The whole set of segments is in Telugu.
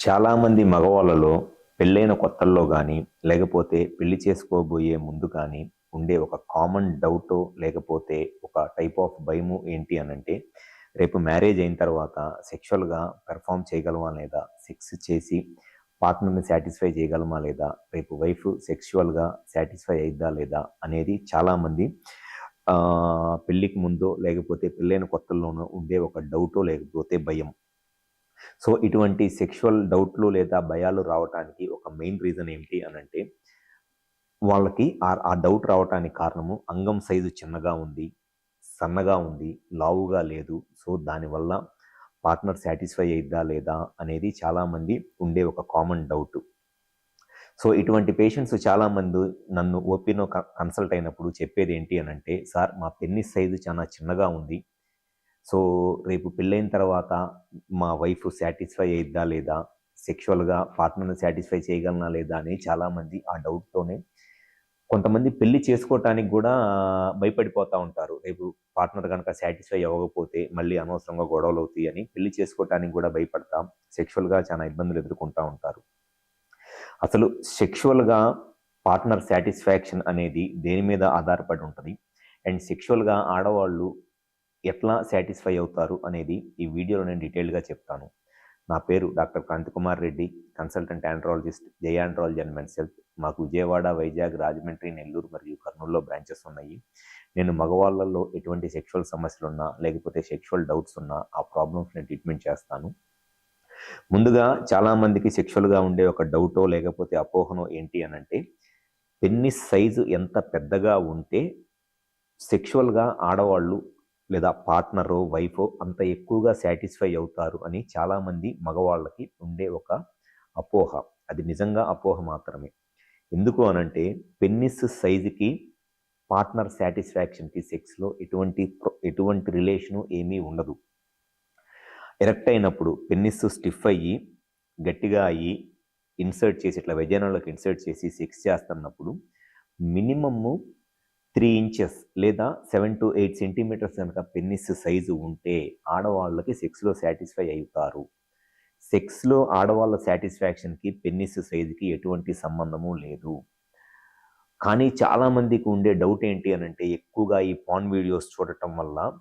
చాలామంది మగవాళ్ళలో పెళ్ళైన కొత్తల్లో కానీ లేకపోతే పెళ్లి చేసుకోబోయే ముందు కానీ ఉండే ఒక కామన్ డౌటో లేకపోతే ఒక టైప్ ఆఫ్ భయము ఏంటి అనంటే రేపు మ్యారేజ్ అయిన తర్వాత సెక్షువల్గా పెర్ఫామ్ చేయగలమా లేదా, సెక్స్ చేసి పార్ట్నర్ని సాటిస్ఫై చేయగలమా లేదా, రేపు వైఫ్ సెక్షువల్గా సాటిస్ఫై అయిద్దా లేదా అనేది చాలామంది పెళ్ళికి ముందో లేకపోతే పెళ్ళైన కొత్తల్లోనో ఉండే ఒక డౌటో లేకపోతే భయం. సో ఇటువంటి సెక్షువల్ డౌట్లు లేదా భయాలు రావటానికి ఒక మెయిన్ రీజన్ ఏంటి అనంటే వాళ్ళకి ఆ డౌట్ రావటానికి కారణము అంగం సైజు చిన్నగా ఉంది, సన్నగా ఉంది, లావుగా లేదు. సో దానివల్ల పార్ట్నర్ సాటిస్ఫై అయిద్దా లేదా అనేది చాలామంది ఉండే ఒక కామన్ డౌట్. సో ఇటువంటి పేషెంట్స్ చాలామంది నన్ను ఓపీలో కన్సల్ట్ అయినప్పుడు చెప్పేది ఏంటి అనంటే, సార్ మా పెన్నిస్ సైజు చాలా చిన్నగా ఉంది. సో రేపు పెళ్ళైన తర్వాత మా వైఫ్ సాటిస్ఫై అయిద్దా లేదా, సెక్షువల్గా పార్ట్నర్ని సాటిస్ఫై చేయగలనా లేదా అని చాలామంది ఆ డౌట్తోనే కొంతమంది పెళ్లి చేసుకోవటానికి కూడా భయపడిపోతూ ఉంటారు. రేపు పార్ట్నర్ కనుక సాటిస్ఫై అవ్వకపోతే మళ్ళీ అనవసరంగా గొడవలు అవుతాయి అని పెళ్లి చేసుకోవటానికి కూడా భయపడతాం, సెక్షువల్గా చాలా ఇబ్బందులు ఎదుర్కొంటూ ఉంటారు. అసలు సెక్షువల్గా పార్ట్నర్ సాటిస్ఫాక్షన్ అనేది దేని మీద ఆధారపడి ఉంటుంది అండ్ సెక్షువల్గా ఆడవాళ్ళు ఎట్లా సాటిస్ఫై అవుతారు అనేది ఈ వీడియోలో నేను డీటెయిల్గా చెప్తాను. నా పేరు doctor Kanthi Kumar Reddy, consultant andrologist, జై ఆండ్రాలజీ అండ్ మెన్స్ హెల్త్. మాకు విజయవాడ, వైజాగ్, రాజమండ్రి, నెల్లూరు మరియు కర్నూలులో బ్రాంచెస్ ఉన్నాయి. నేను మగవాళ్ళల్లో ఎటువంటి సెక్షువల్ సమస్యలు ఉన్నా లేకపోతే సెక్షువల్ డౌట్స్ ఉన్నా ఆ ప్రాబ్లమ్స్ని ట్రీట్మెంట్ చేస్తాను. ముందుగా చాలామందికి సెక్షువల్గా ఉండే ఒక డౌటో లేకపోతే అపోహనో ఏంటి అనంటే, పెన్నిస్ సైజు ఎంత పెద్దగా ఉంటే సెక్షువల్గా ఆడవాళ్ళు లేదా పార్ట్నరో వైఫో అంత ఎక్కువగా సాటిస్ఫై అవుతారు అని చాలామంది మగవాళ్ళకి ఉండే ఒక అపోహ. అది నిజంగా అపోహ మాత్రమే. ఎందుకు అనంటే పెన్నిస్ సైజుకి పార్ట్నర్ సాటిస్ఫాక్షన్కి సెక్స్లో ఎటువంటి రిలేషను ఏమీ ఉండదు. ఎరెక్ట్ అయినప్పుడు పెన్నిస్ స్టిఫ్ అయ్యి గట్టిగా అయ్యి ఇన్సర్ట్ చేసి ఇట్లా వెజైనాలోకి ఇన్సర్ట్ చేసి సెక్స్ చేస్తున్నప్పుడు మినిమము 3 ఇంచెస్ లేదా 7 to 8 సెంటీమీటర్స్ కనుక పెన్నిస్ సైజు ఉంటే ఆడవాళ్ళకి సెక్స్లో సాటిస్ఫై అవుతారు. సెక్స్లో ఆడవాళ్ళ సాటిస్ఫాక్షన్కి పెన్నిస్ సైజుకి ఎటువంటి సంబంధము లేదు. కానీ చాలామందికి ఉండే డౌట్ ఏంటి అనంటే, ఎక్కువగా ఈ పాన్ వీడియోస్ చూడటం వల్ల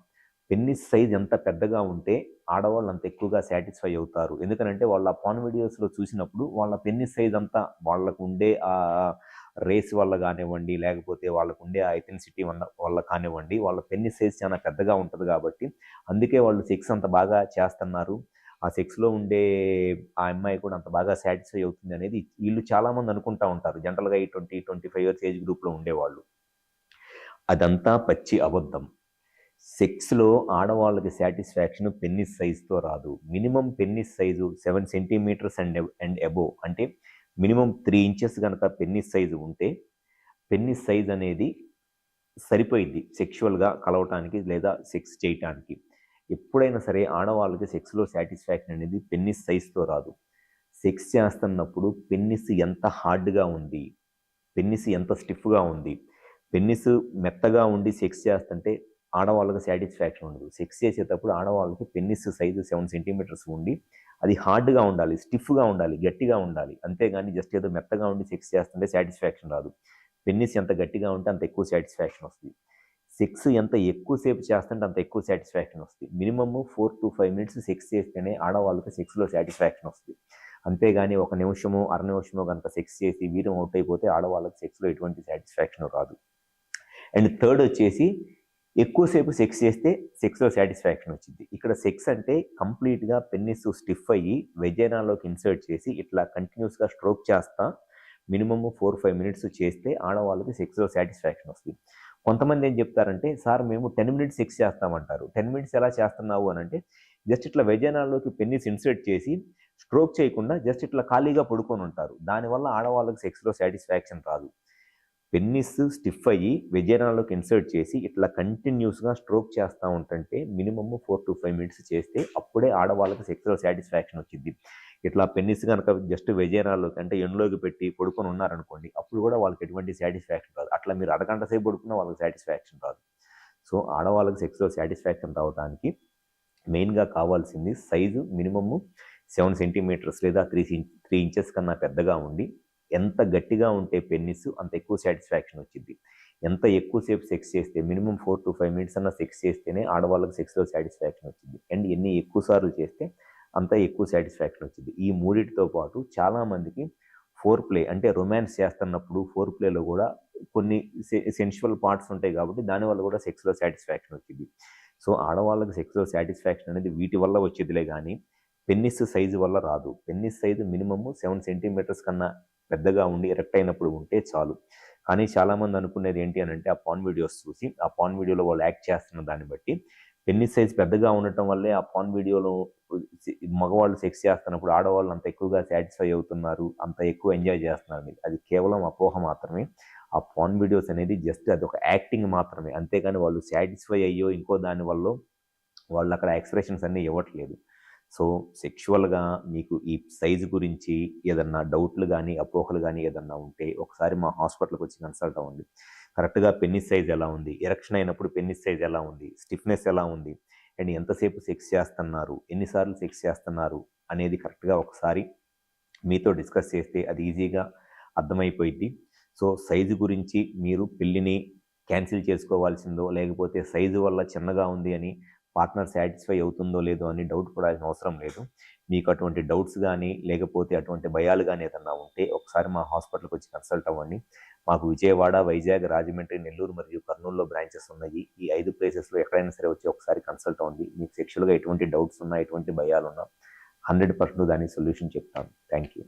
పెన్నిస్ సైజ్ ఎంత పెద్దగా ఉంటే ఆడవాళ్ళు అంత ఎక్కువగా సాటిస్ఫై అవుతారు. ఎందుకనంటే వాళ్ళ పాన్ వీడియోస్లో చూసినప్పుడు వాళ్ళ పెన్నిస్ సైజ్ అంతా వాళ్ళకు ఉండే రేస్ వల్ల కానివ్వండి లేకపోతే వాళ్ళకు ఉండే ఆ ఎథెన్సిటీ వల్ల కానివ్వండి వాళ్ళ పెన్నిస్ సైజ్ చాలా పెద్దగా ఉంటుంది కాబట్టి అందుకే వాళ్ళు సెక్స్ అంత బాగా చేస్తున్నారు, ఆ సెక్స్లో ఉండే ఆ అమ్మాయి కూడా అంత బాగా సాటిస్ఫై అవుతుంది అనేది వీళ్ళు చాలామంది అనుకుంటూ ఉంటారు. జనరల్గా ఈ 20-25 ఇయర్స్ ఏజ్ గ్రూప్లో ఉండేవాళ్ళు. అదంతా పచ్చి అబద్ధం. సెక్స్లో ఆడవాళ్ళకి సాటిస్ఫాక్షన్ పెన్నిస్ సైజుతో రాదు. Minimum penis size 7 centimetres and above అంటే మినిమం 3 ఇంచెస్ కనుక పెన్నిస్ సైజు ఉంటే పెన్నిస్ సైజ్ అనేది సరిపోయింది సెక్షువల్గా కలవటానికి లేదా సెక్స్ చేయటానికి. ఎప్పుడైనా సరే ఆడవాళ్ళకి సెక్స్లో సాటిస్ఫాక్షన్ అనేది పెన్నిస్ సైజుతో రాదు. సెక్స్ చేస్తున్నప్పుడు పెన్నిస్ ఎంత హార్డ్గా ఉంది, పెన్నిస్ ఎంత స్టిఫ్గా ఉంది, పెన్నిస్ మెత్తగా ఉండి సెక్స్ చేస్తుంటే ఆడవాళ్ళకి సాటిస్ఫాక్షన్ ఉండదు. సెక్స్ చేసేటప్పుడు ఆడవాళ్ళకి పెన్నిస్ సైజు 7 సెంటీమీటర్స్ ఉండి అది హార్డ్గా ఉండాలి, స్టిఫ్గా ఉండాలి, గట్టిగా ఉండాలి. అంతేగాని జస్ట్ ఏదో మెత్తగా ఉండి సెక్స్ చేస్తుంటే సాటిస్ఫాక్షన్ రాదు. పెన్నిస్ ఎంత గట్టిగా ఉంటే అంత ఎక్కువ సాటిస్ఫాక్షన్ వస్తుంది. సెక్స్ ఎంత ఎక్కువసేపు చేస్తుంటే అంత ఎక్కువ సాటిస్ఫాక్షన్ వస్తుంది. మినిమమ్ 4 to 5 మినిట్స్ సెక్స్ చేస్తేనే ఆడవాళ్ళకి సెక్స్లో సాటిస్ఫాక్షన్ వస్తుంది. అంతేగాని 1 నిమిషమో అర నిమిషమో కనుక సెక్స్ చేసి వీరం అవుట్ అయిపోతే ఆడవాళ్ళకి సెక్స్లో ఎటువంటి సాటిస్ఫాక్షన్ రాదు. అండ్ థర్డ్ వచ్చేసి ఎక్కువసేపు సెక్స్ చేస్తే సెక్స్లో సాటిస్ఫాక్షన్ వచ్చింది. ఇక్కడ సెక్స్ అంటే కంప్లీట్గా పెన్నిస్ స్టిఫ్ అయ్యి వెజైనాలోకి ఇన్సర్ట్ చేసి ఇట్లా కంటిన్యూస్గా స్ట్రోక్ చేస్తా మినిమమ్ 4-5 మినిట్స్ చేస్తే ఆడవాళ్ళకి సెక్స్లో సాటిస్ఫాక్షన్ వస్తుంది. కొంతమంది ఏం చెప్తారంటే, సార్ మేము 10 మినిట్స్ సెక్స్ చేస్తామంటారు. 10 మినిట్స్ ఎలా చేస్తున్నావు అని అంటే జస్ట్ ఇట్లా వెజైనాలోకి పెన్నిస్ ఇన్సర్ట్ చేసి స్ట్రోక్ చేయకుండా జస్ట్ ఇట్లా ఖాళీగా పడుకొని ఉంటారు. దానివల్ల ఆడవాళ్ళకి సెక్స్లో సాటిస్ఫాక్షన్ రాదు. పెన్నిస్ స్టిఫ్ అయ్యి వెజైనాలోకి ఇన్సర్ట్ చేసి ఇట్లా కంటిన్యూస్గా స్ట్రోక్ చేస్తూ ఉంటుంటే మినిమమ్ 4 to 5 మినిట్స్ చేస్తే అప్పుడే ఆడవాళ్ళకి సెక్స్లో సాటిస్ఫాక్షన్ వచ్చింది. ఇట్లా పెన్నిస్ కనుక జస్ట్ వెజైనాలోకి అంటే ఎండ్లోకి పెట్టి పడుకొని ఉన్నారనుకోండి, అప్పుడు కూడా వాళ్ళకి ఎటువంటి సాటిస్ఫాక్షన్ రాదు. అట్లా మీరు అరగంట సేపు పడుకున్నా వాళ్ళకి సాటిస్ఫాక్షన్ రాదు. సో ఆడవాళ్ళకి సెక్స్లో సాటిస్ఫాక్షన్ రావడానికి మెయిన్గా కావాల్సింది సైజు మినిమమ్ 7 సెంటీమీటర్స్ లేదా 3 ఇంచెస్ కన్నా పెద్దగా ఉండి ఎంత గట్టిగా ఉంటే పెన్నిస్ అంత ఎక్కువ సాటిస్ఫాక్షన్ వచ్చింది. ఎంత ఎక్కువసేపు సెక్స్ చేస్తే మినిమం 4 to 5 మినిట్స్ అన్న సెక్స్ చేస్తేనే ఆడవాళ్ళకి సెక్స్లో సాటిస్ఫాక్షన్ వచ్చింది. అండ్ ఎన్ని ఎక్కువ సార్లు చేస్తే అంత ఎక్కువ సాటిస్ఫాక్షన్ వచ్చింది. ఈ మూడిటితో పాటు చాలామందికి ఫోర్ ప్లే అంటే రొమాన్స్ చేస్తున్నప్పుడు ఫోర్ ప్లేలో కూడా కొన్ని సెన్షువల్ పార్ట్స్ ఉంటాయి కాబట్టి దానివల్ల కూడా సెక్స్లో సాటిస్ఫాక్షన్ వచ్చింది. సో ఆడవాళ్ళకి సెక్స్లో సాటిస్ఫాక్షన్ అనేది వీటి వల్ల వచ్చేదిలే కానీ పెన్నిస్ సైజు వల్ల రాదు. పెన్నిస్ సైజు మినిమమ్ 7 సెంటీమీటర్స్ కన్నా పెద్దగా ఉండి ఎరెక్ట్ అయినప్పుడు ఉంటే చాలు. కానీ చాలామంది అనుకునేది ఏంటి అని అంటే ఆ పాన్ వీడియోస్ చూసి ఆ పాన్ వీడియోలో వాళ్ళు యాక్ట్ చేస్తున్న దాన్ని బట్టి పెన్నిస్ సైజ్ పెద్దగా ఉండటం వల్లే ఆ పాన్ వీడియోలో మగవాళ్ళు సెక్స్ చేస్తున్నప్పుడు ఆడవాళ్ళు అంత ఎక్కువగా సాటిస్ఫై అవుతున్నారు, అంత ఎక్కువ ఎంజాయ్ చేస్తున్నారు. అది కేవలం అపోహ మాత్రమే. ఆ పాన్ వీడియోస్ అనేది జస్ట్ అది ఒక యాక్టింగ్ మాత్రమే, అంతేగాని వాళ్ళు సాటిస్ఫై అయ్యో ఇంకో దానివల్ల వాళ్ళు అక్కడ ఎక్స్ప్రెషన్స్ అన్నీ ఇవ్వట్లేదు. సో సెక్షువల్గా మీకు ఈ సైజు గురించి ఏదన్నా డౌట్లు కానీ అపోహలు కానీ ఏదన్నా ఉంటే ఒకసారి మా హాస్పిటల్కి వచ్చి కన్సల్ట్ అవ్వండి. కరెక్ట్గా పెన్నిస్ సైజ్ ఎలా ఉంది, ఎరక్షన్ అయినప్పుడు పెన్నిస్ సైజ్ ఎలా ఉంది, స్టిఫ్నెస్ ఎలా ఉంది, అండ్ ఎంతసేపు సెక్స్ చేస్తున్నారు, ఎన్నిసార్లు సెక్స్ చేస్తున్నారు అనేది కరెక్ట్గా ఒకసారి మీతో డిస్కస్ చేస్తే అది ఈజీగా అర్థమైపోయింది. సో సైజు గురించి మీరు పెళ్ళిని క్యాన్సిల్ చేసుకోవాల్సిందో లేకపోతే సైజు వల్ల చిన్నగా ఉంది అని పార్ట్నర్ సాటిస్ఫై అవుతుందో లేదో అని డౌట్ పడాల్సిన అవసరం లేదు. మీకు అటువంటి డౌట్స్ కానీ లేకపోతే అటువంటి భయాలు కానీ ఏదన్నా ఉంటే ఒకసారి మా హాస్పిటల్కి వచ్చి కన్సల్ట్ అవ్వండి. మాకు విజయవాడ, వైజాగ్, రాజమండ్రి, నెల్లూరు మరియు కర్నూలులో బ్రాంచెస్ ఉన్నాయి. ఈ 5 ప్లేసెస్లో ఎక్కడైనా సరే వచ్చి ఒకసారి కన్సల్ట్ అవ్వండి. మీకు సెక్షువల్గా ఎటువంటి డౌట్స్ ఉన్నా ఎటువంటి భయాలు ఉన్నా 100% దానికి సొల్యూషన్ చెప్తాను. Thank you.